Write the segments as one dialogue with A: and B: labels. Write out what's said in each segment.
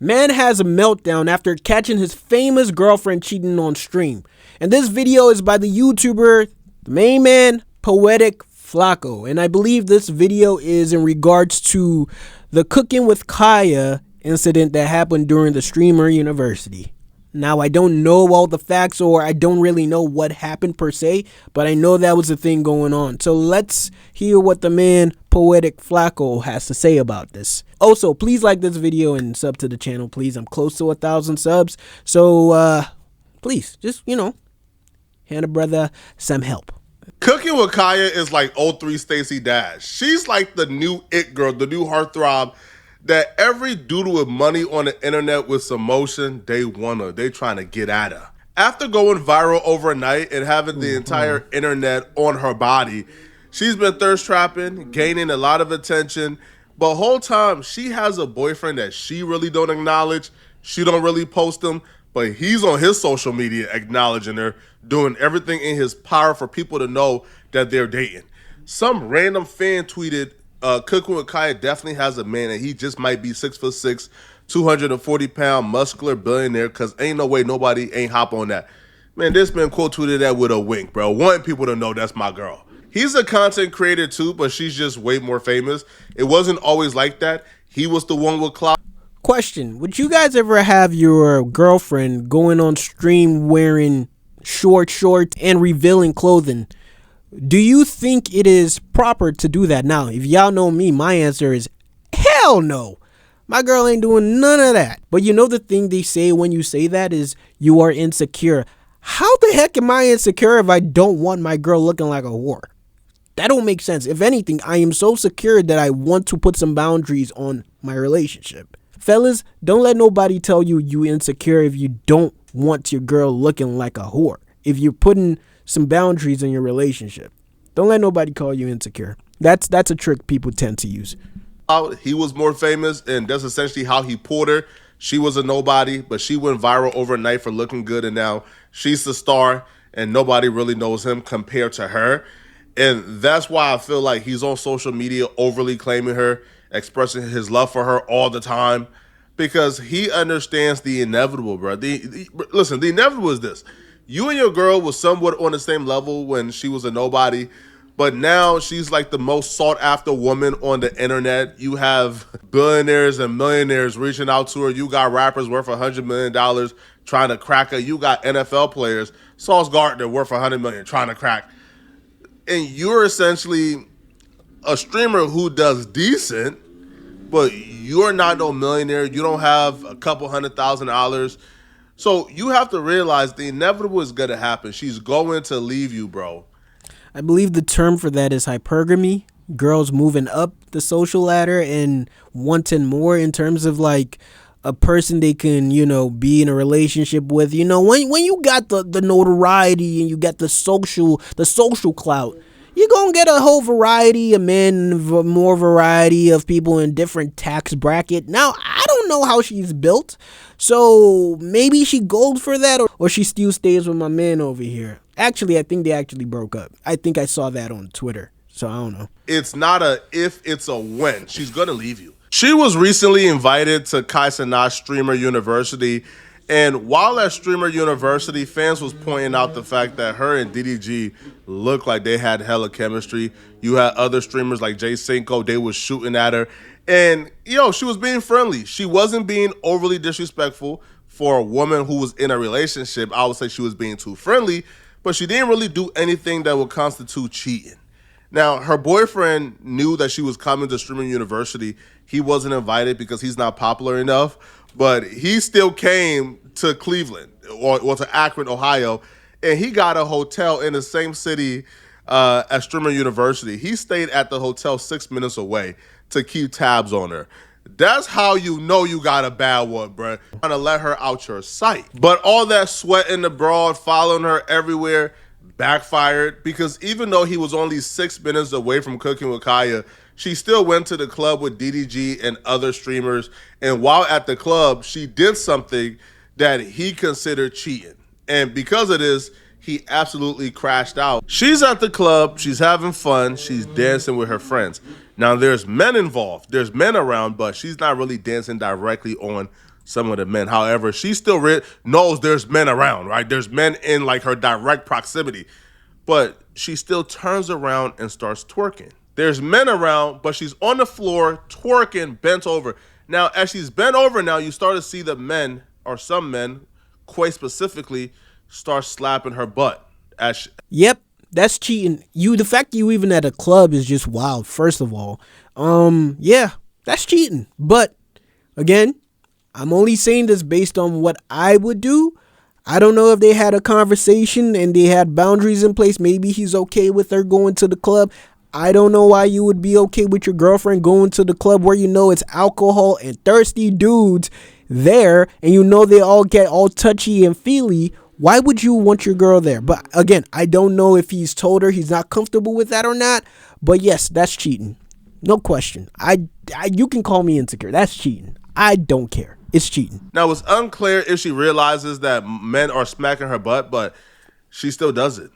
A: Man has a meltdown after catching his famous girlfriend cheating on stream. And this video is by the YouTuber, the main man, Poetic Flacco. And I believe this video is in regards to the Cooking with Kya incident that happened during the Streamer University. Now, I don't know all the facts, or I don't really know what happened per se, but I know that was a thing going on. So let's hear what the man Poetic Flacco has to say about this. Also, please like this video and sub to the channel, please. I'm close to 1,000 subs. So, please, just, hand a brother some help.
B: Cooking with Kya is like 03 Stacey Dash. She's like the new it girl, the new heartthrob that every dude with money on the internet with some motion, they want her. They trying to get at her. After going viral overnight and having the entire internet on her body, she's been thirst trapping, gaining a lot of attention. But whole time, she has a boyfriend that she really don't acknowledge. She don't really post him, but he's on his social media acknowledging her, doing everything in his power for people to know that they're dating. Some random fan tweeted, Cooking with Kya definitely has a man, and he just might be 6'6", 240-pound muscular billionaire, because ain't no way nobody ain't hop on that. Man, this man quote tweeted that with a wink, bro. Wanting people to know that's my girl. He's a content creator too, but she's just way more famous. It wasn't always like that. He was the one with clout.
A: Question: would you guys ever have your girlfriend going on stream wearing short shorts and revealing clothing? Do you think it is proper to do that? Now, if y'all know me, my answer is hell no. My girl ain't doing none of that. But you know the thing they say when you say that is you are insecure. How the heck am I insecure if I don't want my girl looking like a whore? That don't make sense. If anything, I am so secure that I want to put some boundaries on my relationship. Fellas, don't let nobody tell you you insecure if you don't want your girl looking like a whore. If you're putting some boundaries in your relationship, don't let nobody call you insecure. That's a trick people tend to use.
B: He was more famous, and that's essentially how he pulled her. She was a nobody, but she went viral overnight for looking good, and now she's the star, and nobody really knows him compared to her. And that's why I feel like he's on social media overly claiming her, expressing his love for her all the time, because he understands the inevitable, bro. Listen, the inevitable is this. You and your girl was somewhat on the same level when she was a nobody, but now she's like the most sought after woman on the internet. You have billionaires and millionaires reaching out to her. You got rappers worth $100 million trying to crack her. You got NFL players, Sauce Gardner worth $100 million trying to crack. And you're essentially a streamer who does decent, but you're not no millionaire. You don't have a couple $100,000. So you have to realize the inevitable is going to happen. She's going to leave you, bro.
A: I believe the term for that is hypergamy. Girls moving up the social ladder and wanting more in terms of like a person they can, be in a relationship with. When you got the notoriety and you got the social clout, you're going to get a whole variety of men, more variety of people in different tax bracket. Now, I don't know how she's built, so maybe she goes for that, or she still stays with my man over here. Actually, I think they actually broke up. I think I saw that on Twitter, so I don't know.
B: It's not a if, it's a when. She's going to leave you. She was recently invited to Cenat Streamer University, and while at Streamer University, fans was pointing out the fact that her and DDG looked like they had hella chemistry. You had other streamers like Jay Cinco, they was shooting at her. And, she was being friendly. She wasn't being overly disrespectful for a woman who was in a relationship. I would say she was being too friendly, but she didn't really do anything that would constitute cheating. Now, her boyfriend knew that she was coming to Streamer University. He wasn't invited because he's not popular enough, but he still came to Cleveland or to Akron, Ohio, and he got a hotel in the same city as Streamer University. He stayed at the hotel 6 minutes away to keep tabs on her. That's how you know you got a bad one, bruh. Trying to let her out your sight. But all that sweating abroad, following her everywhere, backfired, because even though he was only 6 minutes away from Cooking with Kya, she still went to the club with DDG and other streamers. And while at the club, she did something that he considered cheating. And because of this, he absolutely crashed out. She's at the club, she's having fun, she's dancing with her friends. Now there's men involved, there's men around, but she's not really dancing directly on some of the men. However, she still knows there's men around, right? There's men in like her direct proximity, but she still turns around and starts twerking. There's men around, but she's on the floor twerking, bent over. Now, as she's bent over now, you start to see the men, or some men, quite specifically, start slapping her butt.
A: Yep, that's cheating. The fact that you even at a club is just wild, first of all. Yeah, that's cheating. But, again, I'm only saying this based on what I would do. I don't know if they had a conversation and they had boundaries in place. Maybe he's okay with her going to the club. I don't know why you would be okay with your girlfriend going to the club where you know it's alcohol and thirsty dudes there, and you know they all get all touchy and feely. Why would you want your girl there? But again, I don't know if he's told her he's not comfortable with that or not. But yes, that's cheating. No question. You can call me insecure. That's cheating. I don't care. It's cheating.
B: Now, it's unclear if she realizes that men are smacking her butt, but she still does it.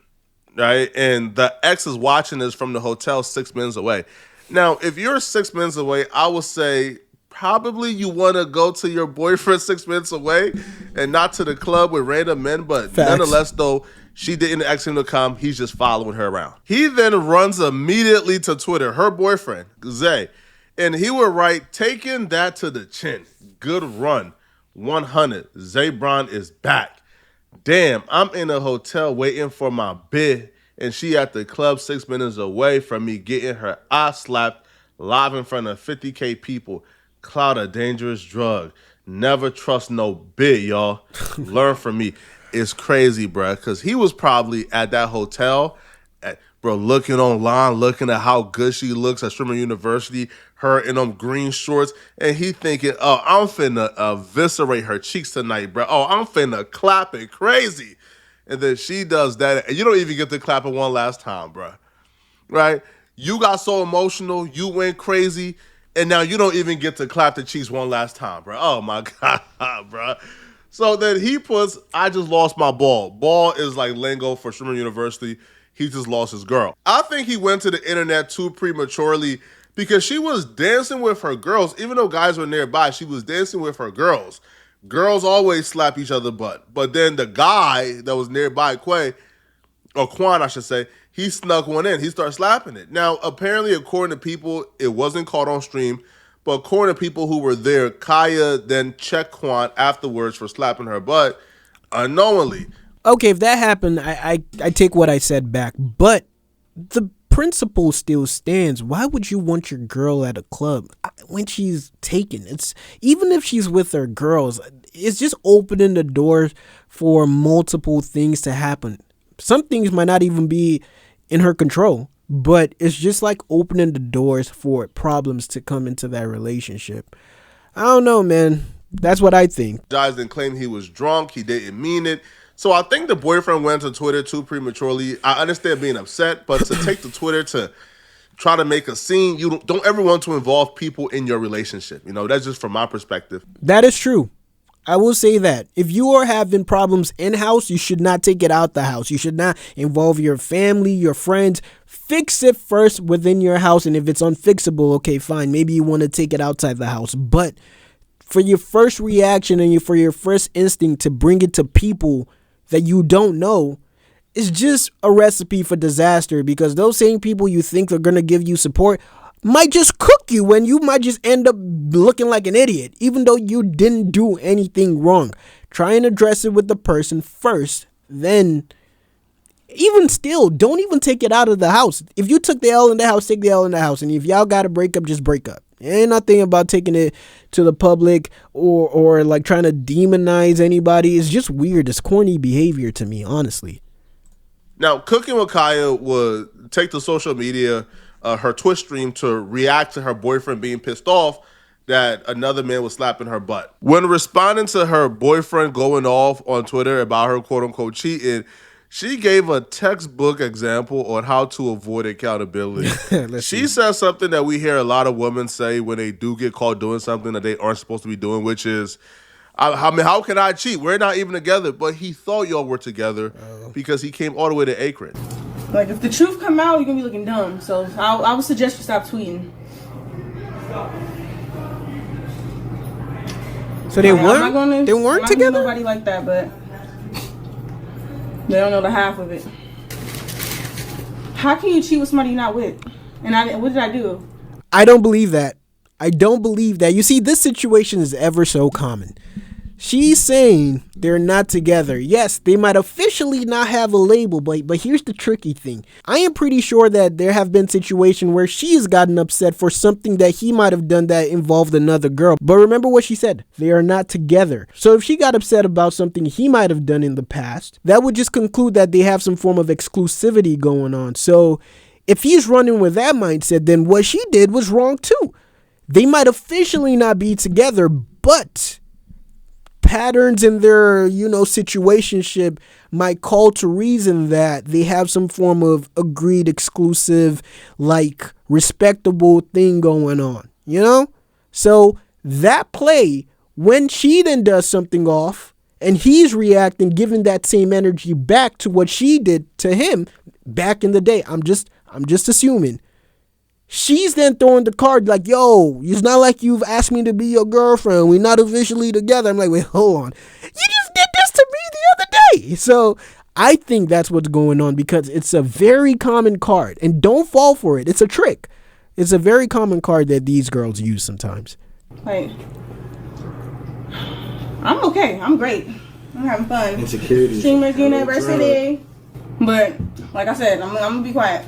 B: Right, and the ex is watching this from the hotel 6 minutes away. Now, if you're 6 minutes away, I would say probably you want to go to your boyfriend 6 minutes away and not to the club with random men. But
A: Facts.
B: Nonetheless, though, she didn't ask him to come. He's just following her around. He then runs immediately to Twitter, her boyfriend, Zay, and he would write, "Taking that to the chin. Good run. 100. Zay Brown is back. Damn, I'm in a hotel waiting for my bid, and she at the club 6 minutes away from me getting her ass slapped live in front of 50K people. Clout a dangerous drug. Never trust no bid, y'all. Learn from me." It's crazy, bro, because he was probably at that hotel, looking online, looking at how good she looks at Streamer University, her in them green shorts, and he thinking, oh, I'm finna eviscerate her cheeks tonight, bro. Oh, I'm finna clap it crazy. And then she does that, and you don't even get to clap it one last time, bro. Right? You got so emotional, you went crazy, and now you don't even get to clap the cheeks one last time, bro. Oh, my God, bro. So then he puts, "I just lost my ball." Ball is like lingo for Streamer University. He just lost his girl. I think he went to the internet too prematurely because she was dancing with her girls. Even though guys were nearby, she was dancing with her girls. Girls always slap each other butt. But then the guy that was nearby, Quan, I should say, he snuck one in. He started slapping it. Now, apparently, according to people, it wasn't caught on stream. But according to people who were there, Kaya then checked Quan afterwards for slapping her butt unknowingly.
A: Okay, if that happened, I take what I said back. But the principle still stands. Why would you want your girl at a club when she's taken? It's even if she's with her girls, it's just opening the door for multiple things to happen. Some things might not even be in her control, but it's just like opening the doors for problems to come into that relationship. I don't know, man. That's what I think.
B: Guys didn't claim he was drunk. He didn't mean it. So I think the boyfriend went to Twitter too prematurely. I understand being upset, but to take to Twitter to try to make a scene, you don't ever want to involve people in your relationship. You know, that's just from my perspective.
A: That is true. I will say that. If you are having problems in-house, you should not take it out the house. You should not involve your family, your friends. Fix it first within your house, and if it's unfixable, okay, fine. Maybe you want to take it outside the house. But for your first reaction and for your first instinct to bring it to people that you don't know, it's just a recipe for disaster, because those same people you think are going to give you support might just cook you, and you might just end up looking like an idiot, even though you didn't do anything wrong. Try and address it with the person first, then even still, don't even take it out of the house. If you took the L in the house, take the L in the house, and if y'all got to break up, just break up. Ain't nothing about taking it to the public or like trying to demonize anybody. It's just weird. It's corny behavior to me, honestly.
B: Now, Cooking with Kaya would take to social media, her Twitch stream, to react to her boyfriend being pissed off that another man was slapping her butt. When responding to her boyfriend going off on Twitter about her quote-unquote cheating, she gave a textbook example on how to avoid accountability. She says something that we hear a lot of women say when they do get caught doing something that they aren't supposed to be doing, which is, I mean, how can I cheat? We're not even together. But he thought y'all were together because he came all the way to Akron.
C: Like, if the truth come out, you're going to be looking dumb. So I would suggest you stop tweeting.
A: So they
C: I'm not gonna,
A: weren't
C: I'm not gonna
A: together?
C: Nobody like that, but they don't know the half of it. How can you cheat with somebody you're not with? And what did I do?
A: I don't believe that. I don't believe that. You see, this situation is ever so common. She's saying they're not together. Yes, they might officially not have a label, but here's the tricky thing. I am pretty sure that there have been situations where she's gotten upset for something that he might have done that involved another girl. But remember what she said. They are not together. So if she got upset about something he might have done in the past, that would just conclude that they have some form of exclusivity going on. So if he's running with that mindset, then what she did was wrong too. They might officially not be together, but patterns in their, situationship might call to reason that they have some form of agreed exclusive, like respectable thing going on, So that play, when she then does something off and he's reacting, giving that same energy back to what she did to him back in the day. I'm just assuming. She's then throwing the card like, yo, it's not like you've asked me to be your girlfriend. We're not officially together. I'm like, wait, hold on. You just did this to me the other day. So I think that's what's going on because it's a very common card. And don't fall for it. It's a trick. It's a very common card that these girls use sometimes.
C: Like, I'm okay. I'm great. I'm having fun.
D: Insecurity.
C: Streamers University. But, like I said, I'm going to be quiet.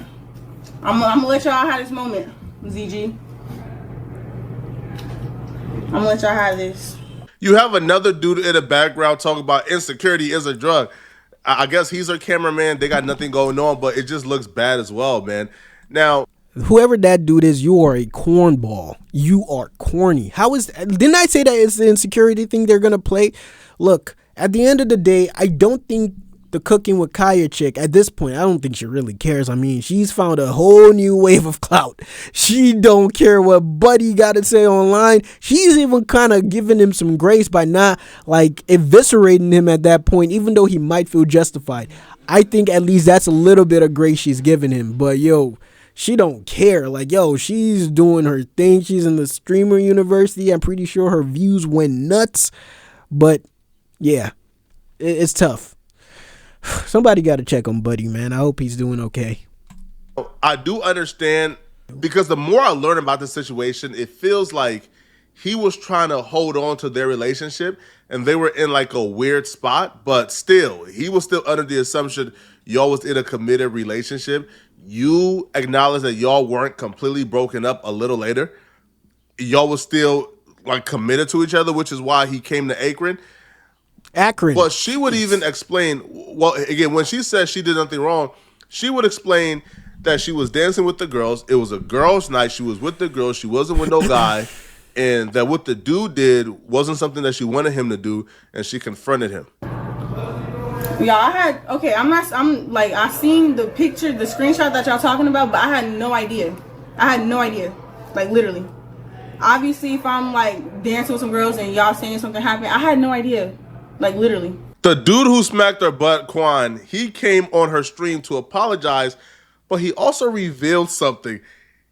C: I'm gonna let y'all have this moment, ZG. I'm gonna let y'all have this.
B: You have another dude in the background talking about insecurity is a drug. I guess he's her cameraman. They got nothing going on, but it just looks bad as well, man. Now,
A: whoever that dude is, you are a cornball. You are corny. Didn't I say that it's the insecurity thing they're gonna play? Look, at the end of the day, I don't think the Cooking with Kya chick, at this point, I don't think she really cares. I mean, she's found a whole new wave of clout. She don't care what Buddy got to say online. She's even kind of giving him some grace by not, eviscerating him at that point, even though he might feel justified. I think at least that's a little bit of grace she's giving him. But, she don't care. She's doing her thing. She's in the streamer university. I'm pretty sure her views went nuts. But, yeah, it's tough. Somebody got to check on Buddy, man. I hope he's doing okay.
B: I do understand because the more I learn about the situation, it feels like he was trying to hold on to their relationship and they were in a weird spot, but still, he was still under the assumption y'all was in a committed relationship. You acknowledge that y'all weren't completely broken up a little later. Y'all was still committed to each other, which is why he came to Akron. But she would even explain, well, again, when she says she did nothing wrong, she would explain that she was dancing with the girls. It was a girls' night. She was with the girls. She wasn't with no guy. And that what the dude did wasn't something that she wanted him to do. And she confronted him.
C: Yeah, I seen the picture, the screenshot that y'all talking about, but I had no idea. Literally. Obviously, if I'm dancing with some girls and y'all saying something happened, I had no idea. Literally.
B: The dude who smacked her butt, Quan, he came on her stream to apologize, but he also revealed something.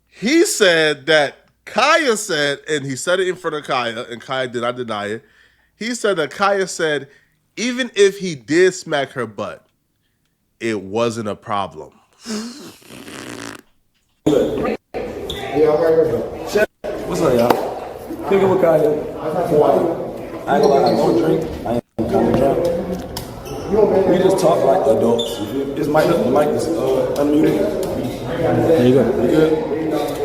B: He said that Kya said, and he said it in front of Kya, and Kya did not deny it. He said that Kya said, even if he did smack her butt, it wasn't a problem.
D: What's up, y'all? Cooking with Kya. I ain't gonna lie, I don't drink. I ain't kind of drunk. We just talk like adults. This mic is unmuted. There you go. You good?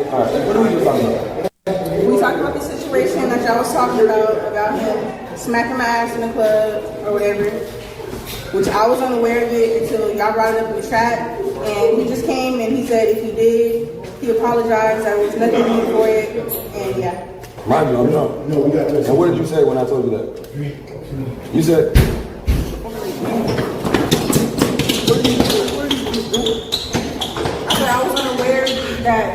D: All right. What are we just talking about?
C: We talked about the situation that y'all was talking about him smacking my ass in the club or whatever, which I was unaware of it until y'all brought it up in the chat. And he just came and he said if he did, he apologized. There was nothing to do for it. And yeah.
D: Mind you, I'm drunk. No, we got this. And what did you say when I told you that? You said.
C: I was unaware that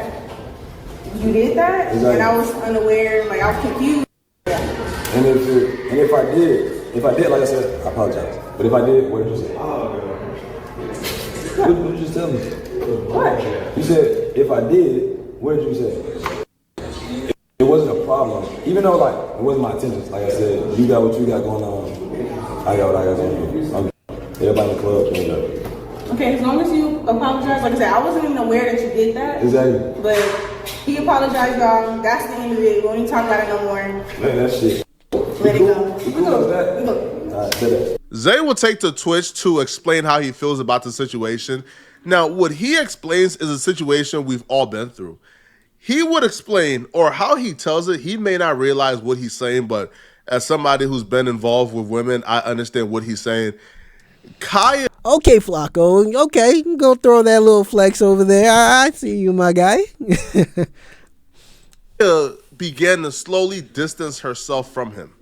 C: you did that, exactly. And I was unaware, I was confused.
D: And if I did, like I said, I apologize. But if I did, what did you say? What did you just tell me?
C: What?
D: You said if I did, what did you say? It wasn't a problem. problem. Even though like it wasn't my intentions. Like I said, you got what you got going on. I got what I got going on. Everybody in the club doing that.
C: Okay, as long as you apologize, like I said, I wasn't even aware that you did that.
D: Exactly.
C: But he apologized, y'all. That's the end of it. We won't even talk about it no more.
D: Man, that shit.
C: Let it go.
D: We go. That.
B: Zay will take to Twitch to explain how he feels about the situation. Now, what he explains is a situation we've all been through. He would explain, or how he tells it, he may not realize what he's saying, but as somebody who's been involved with women, I understand what he's saying. Kya.
A: Okay, Flacco. Okay, go throw that little flex over there. I see you, my guy.
B: Began to slowly distance herself from him.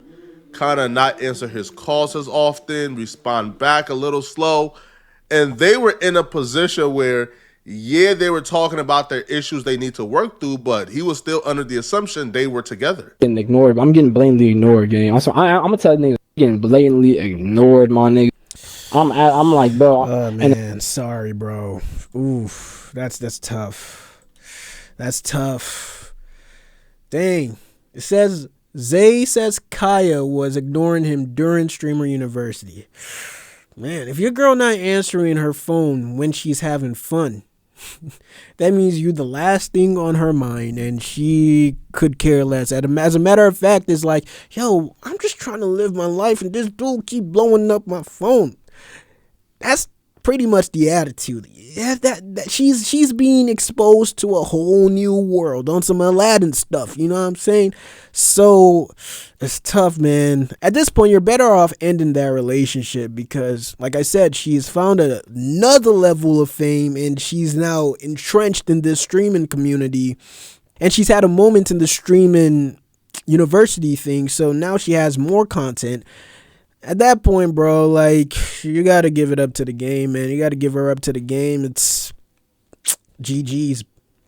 B: Kind of not answer his calls as often, respond back a little slow. And they were in a position where, yeah, they were talking about their issues they need to work through, but he was still under the assumption they were together.
E: Getting ignored. I'm getting blatantly ignored, gang. I'm gonna tell niggas, I'm getting blatantly ignored, my nigga. I'm like, bro.
A: Oh man, sorry, bro. Oof, that's tough. That's tough. Dang. It says Zay says Kya was ignoring him during Streamer University. Man, if your girl not answering her phone when she's having fun, that means you the last thing on her mind, and she could care less. As a matter of fact, it's like, yo, I'm just trying to live my life, and this dude keep blowing up my phone. That's pretty much the attitude. Yeah, that she's being exposed to a whole new world on some Aladdin stuff. You know what I'm saying? So it's tough, man. At this point, you're better off ending that relationship because, like I said, she's found another level of fame and she's now entrenched in this streaming community. And she's had a moment in the streaming university thing. So now she has more content. At that point, bro, like, you got to give it up to the game, man. You got to give her up to the game. It's GG's.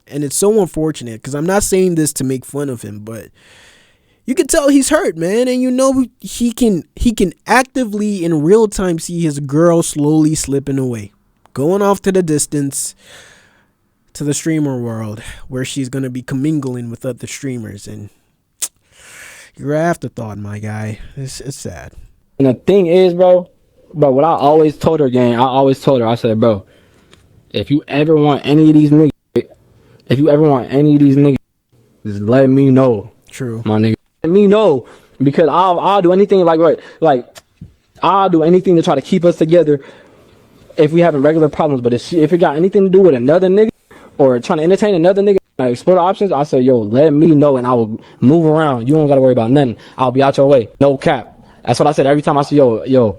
A: And it's so unfortunate because I'm not saying this to make fun of him, but you can tell he's hurt, man. And you know he can actively in real time see his girl slowly slipping away, going off to the distance, to the streamer world where she's going to be commingling with other streamers. And you're an afterthought, my guy. It's sad.
E: And the thing is, bro, what I always told her, gang, I said, bro, if you ever want any of these niggas, just let me know.
A: True.
E: My nigga. Let me know. Because I'll do anything, I'll do anything to try to keep us together if we having regular problems. But if it got anything to do with another nigga or trying to entertain another nigga, like explore the options, I said, yo, let me know and I will move around. You don't got to worry about nothing. I'll be out your way. No cap. That's what I said every time I say, yo,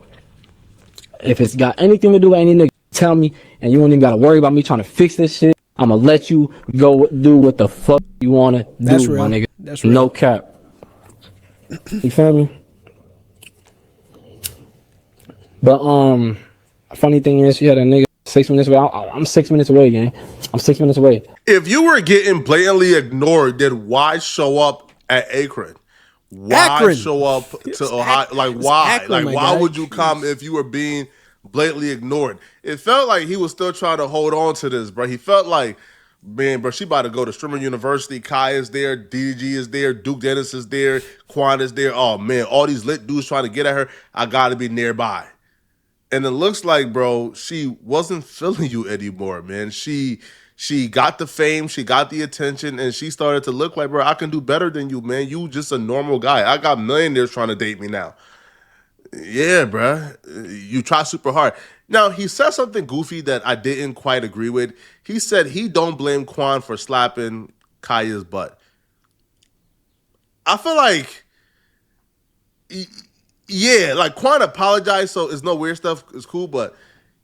E: if it's got anything to do with any nigga, tell me, and you don't even got to worry about me trying to fix this shit. I'm going to let you go do what the fuck you want to do,
A: That's real.
E: my nigga.
A: That's real.
E: No cap. You feel me? But, funny thing is, she had a nigga 6 minutes away. I'm 6 minutes away, gang. I'm 6 minutes away.
B: If you were getting blatantly ignored, then why show up at Akron? Why
A: Akron.
B: show up to Ohio? Like, why?
A: Akron,
B: Like,
A: my
B: why
A: guy.
B: would you come if you were being blatantly ignored? It felt like he was still trying to hold on to this, bro. He felt like, man, bro, she about to go to Streamer University. Kai is there. DG is there. Duke Dennis is there. Quan is there. Oh, man, all these lit dudes trying to get at her. I got to be nearby. And it looks like, bro, she wasn't feeling you anymore, man. She got the fame, she got the attention, and she started to look like, bro, I can do better than you, man. You just a normal guy. I got millionaires trying to date me now. Yeah, bro. You try super hard. Now, he said something goofy that I didn't quite agree with. He said he don't blame Quan for slapping Kaya's butt. I feel like, yeah, like Quan apologized, so it's no weird stuff. It's cool, but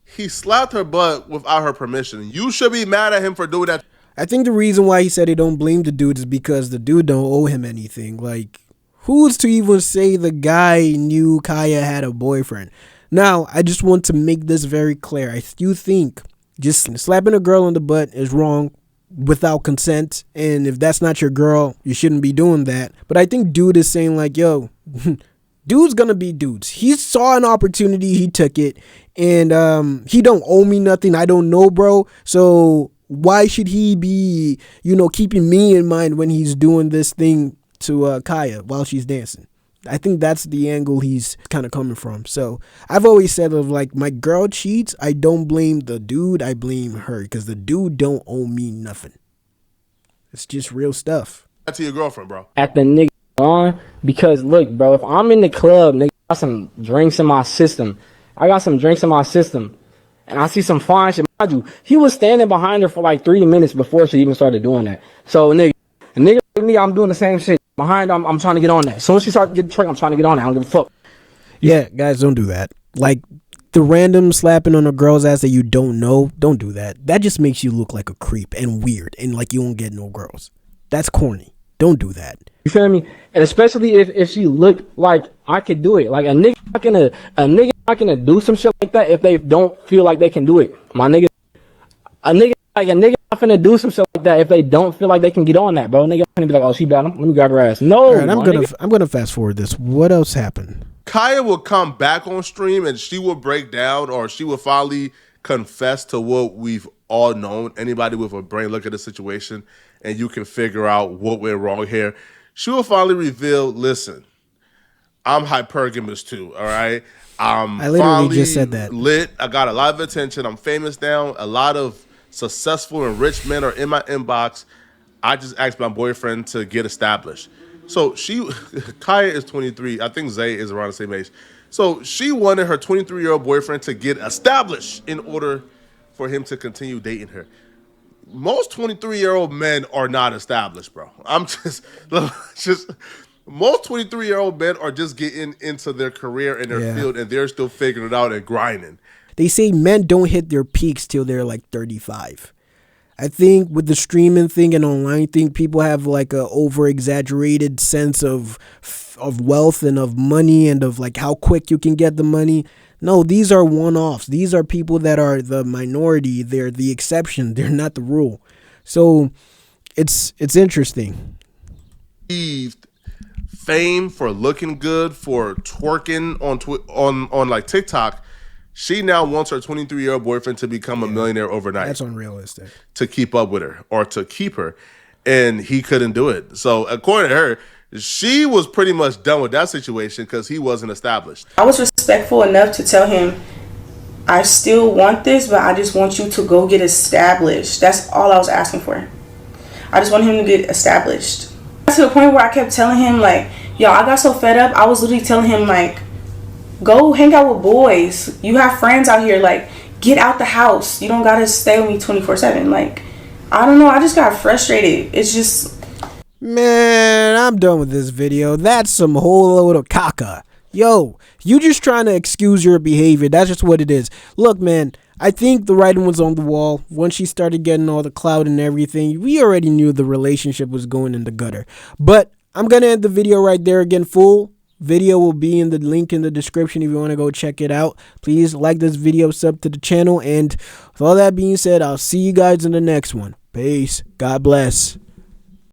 B: he slapped her butt without her permission. You should be mad at him for doing that.
A: I think the reason why he said he don't blame the dude is because the dude don't owe him anything. Like, who's to even say the guy knew Kya had a boyfriend? Now, I just want to make this very clear. I still think just slapping a girl on the butt is wrong without consent. And if that's not your girl, you shouldn't be doing that. But I think dude is saying like, yo, dude's gonna be dudes. He saw an opportunity, he took it, and he don't owe me nothing. I don't know, bro. So why should he be, keeping me in mind when he's doing this thing to Kaya while she's dancing. I think that's the angle he's kind of coming from. So I've always said, of like, my girl cheats, I don't blame the dude, I blame her, because the dude don't owe me nothing. It's just real stuff.
B: That's to your girlfriend, bro.
E: At the nigga on, because look, bro, if I'm in the club, nigga, I got some drinks in my system. And I see some fine shit. Mind you, he was standing behind her for like 3 minutes before she even started doing that. So nigga like me, I'm doing the same shit. Behind her, I'm trying to get on that. As soon as she starts getting tricked, I'm trying to get on that. I don't give a fuck.
A: Yeah, guys, don't do that. Like, the random slapping on a girl's ass that you don't know, don't do that. That just makes you look like a creep and weird, and like you won't get no girls. That's corny. Don't do that.
E: You feel me? And especially if she looked like I could do it. Like a nigga not gonna do some shit like that if they don't feel like they can do it. My nigga, a nigga not finna do some shit like that if they don't feel like they can get on that, bro. Nigga not finna be like, oh, she bad, let me grab her ass. No.
A: All right, I'm gonna fast forward this. What else happened?
B: Kaya will come back on stream and she will break down, or she will finally confess to what we've all known. Anybody with a brain look at the situation and you can figure out what went wrong here. She will finally reveal, listen, I'm hypergamous too, all right?
A: I literally just said that.
B: Lit. I got a lot of attention. I'm famous now. A lot of successful and rich men are in my inbox. I just asked my boyfriend to get established. So Kaya is 23. I think Zay is around the same age. So she wanted her 23-year-old boyfriend to get established in order for him to continue dating her. Most 23-year-old men are not established, bro. Most 23-year-old men are just getting into their career and their field, and they're still figuring it out and grinding.
A: They say men don't hit their peaks till they're like 35. I think with the streaming thing and online thing, people have like a over-exaggerated sense of wealth and of money and of like how quick you can get the money. No, these are one-offs. These are people that are the minority. They're the exception. They're not the rule. So it's interesting.
B: Fame for looking good, for twerking on like TikTok. She now wants her 23-year-old boyfriend to become a millionaire overnight.
A: That's unrealistic.
B: To keep up with her or to keep her. And he couldn't do it. So according to her, she was pretty much done with that situation because he wasn't established.
C: I was respectful enough to tell him, I still want this, but I just want you to go get established. That's all I was asking for. I just want him to get established. To the point where I kept telling him, like, yo, I got so fed up. I was literally telling him, like, go hang out with boys. You have friends out here. Like, get out the house. You don't got to stay with me 24/7. Like, I don't know. I just got frustrated. It's just...
A: Man, I'm done with this video. That's some whole load of caca. Yo, you just trying to excuse your behavior. That's just what it is. Look, man, I think the writing was on the wall. Once she started getting all the clout and everything, we already knew the relationship was going in the gutter. But I'm going to end the video right there. Again, full video will be in the link in the description if you want to go check it out. Please like this video, sub to the channel. And with all that being said, I'll see you guys in the next one. Peace. God bless.